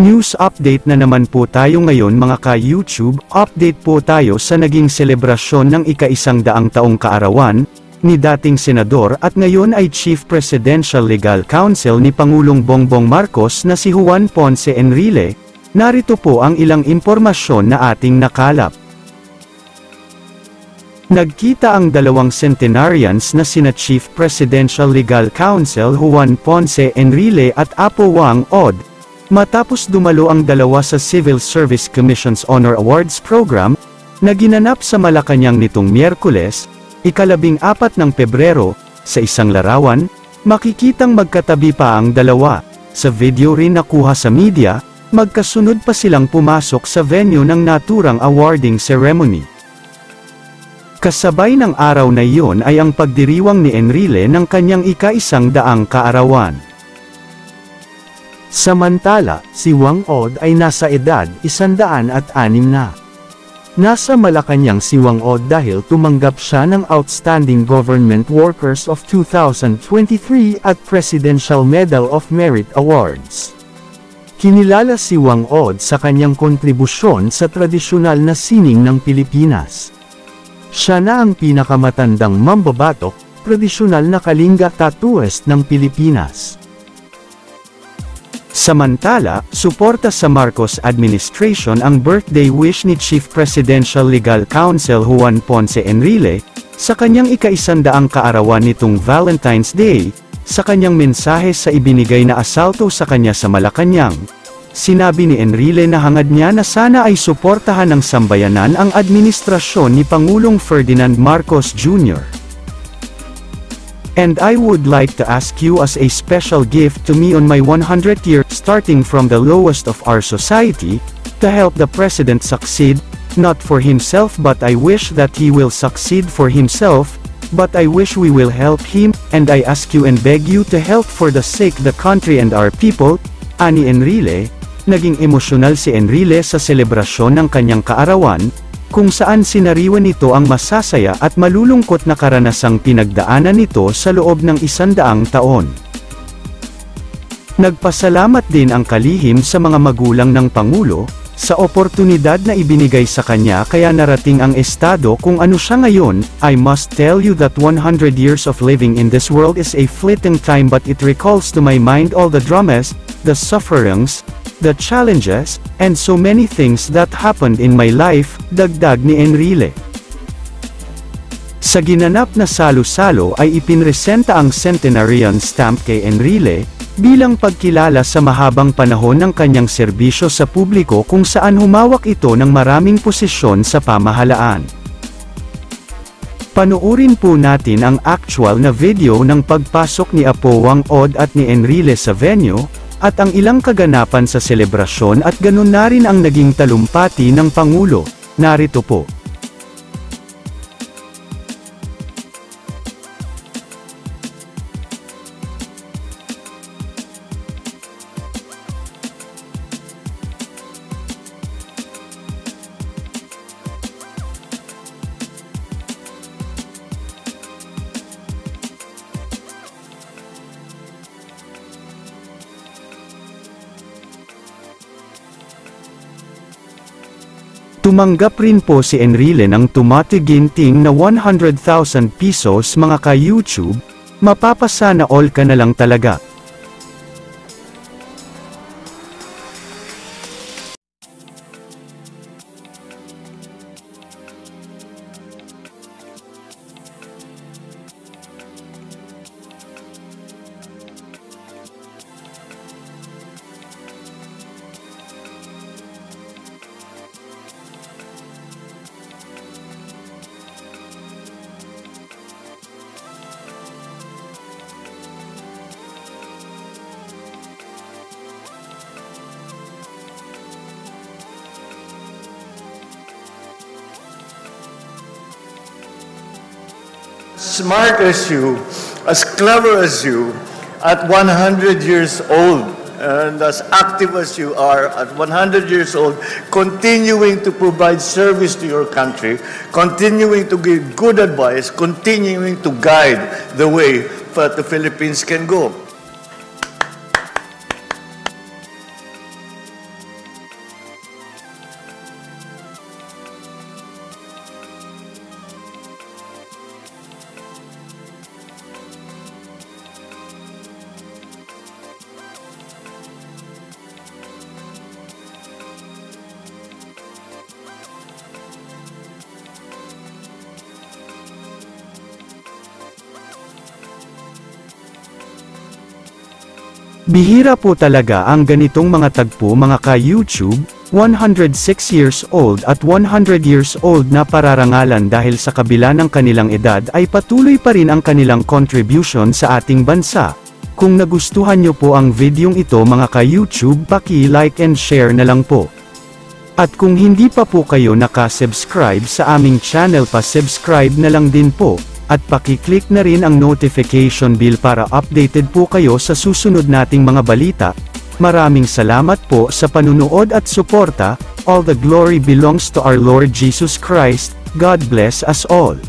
News update na naman po tayo ngayon mga ka-YouTube. Update po tayo sa naging selebrasyon ng ika-100 taong kaarawan ni dating senador at ngayon ay Chief Presidential Legal Counsel ni Pangulong Bongbong Marcos na si Juan Ponce Enrile. Narito po ang ilang impormasyon na ating nakalap. Nagkita ang dalawang centenarians na sina Chief Presidential Legal Counsel Juan Ponce Enrile at Apo Wang Od, matapos dumalo ang dalawa sa Civil Service Commission's Honor Awards Program, na ginanap sa Malacanang nitong Miyerkules, ika-14 ng Pebrero, sa isang larawan, makikitang magkatabi pa ang dalawa. Sa video rin nakuha sa media, magkasunod pa silang pumasok sa venue ng naturang awarding ceremony. Kasabay ng araw na iyon ay ang pagdiriwang ni Enrile ng kanyang ika-100 kaarawan. Samantala, si Wang Od ay nasa edad 106 na. Nasa Malacanang si Wang Od dahil tumanggap siya ng Outstanding Government Workers of 2023 at Presidential Medal of Merit Awards. Kinilala si Wang Od sa kanyang kontribusyon sa tradisyonal na sining ng Pilipinas. Siya na ang pinakamatandang mambabatok, tradisyonal na kalinga tattooist ng Pilipinas. Samantala, suporta sa Marcos administration ang birthday wish ni Chief Presidential Legal Counsel Juan Ponce Enrile, sa kanyang ika-100 kaarawan nitong Valentine's Day. Sa kanyang mensahe sa ibinigay na asalto sa kanya sa Malacanang, sinabi ni Enrile na hangad niya na sana ay suportahan ng sambayanan ang administrasyon ni Pangulong Ferdinand Marcos Jr. And I would like to ask you as a special gift to me on my 100th year, starting from the lowest of our society, to help the President succeed, not for himself but I wish that he will succeed for himself, but I wish we will help him, and I ask you and beg you to help for the sake the country and our people, ani Enrile. Naging emosyonal si Enrile sa selebrasyon ng kanyang kaarawan, kung saan sinariwan nito ang masasaya at malulungkot na karanasang pinagdaanan nito sa loob ng 100 taon. Nagpasalamat din ang kalihim sa mga magulang ng Pangulo, sa oportunidad na ibinigay sa kanya kaya narating ang estado kung ano siya ngayon. I must tell you that 100 years of living in this world is a fleeting time, but it recalls to my mind all the dramas, the sufferings, the challenges, and so many things that happened in my life, dagdag ni Enrile. Sa ginanap na salo-salo ay ipinresenta ang centenarian stamp kay Enrile, bilang pagkilala sa mahabang panahon ng kanyang serbisyo sa publiko kung saan humawak ito ng maraming posisyon sa pamahalaan. Panuurin po natin ang actual na video ng pagpasok ni Apo Wang Od at ni Enrile sa venue, at ang ilang kaganapan sa selebrasyon at ganun na rin ang naging talumpati ng Pangulo. Narito po. Tumanggap rin po si Enrile ng tumatiginting na 100,000 pesos mga ka-YouTube, mapapasana all ka na lang talaga. Smart as you, as clever as you, at 100 years old, and as active as you are at 100 years old, continuing to provide service to your country, continuing to give good advice, continuing to guide the way that the Philippines can go. Bihira po talaga ang ganitong mga tagpo mga ka-YouTube, 106 years old at 100 years old na pararangalan dahil sa kabila ng kanilang edad ay patuloy pa rin ang kanilang contribution sa ating bansa. Kung nagustuhan nyo po ang videong ito mga ka-YouTube, paki-like and share na lang po. At kung hindi pa po kayo nakasubscribe sa aming channel, pa-subscribe na lang din po. At paki-click na rin ang notification bell para updated po kayo sa susunod nating mga balita. Maraming salamat po sa panunood at suporta. All the glory belongs to our Lord Jesus Christ. God bless us all.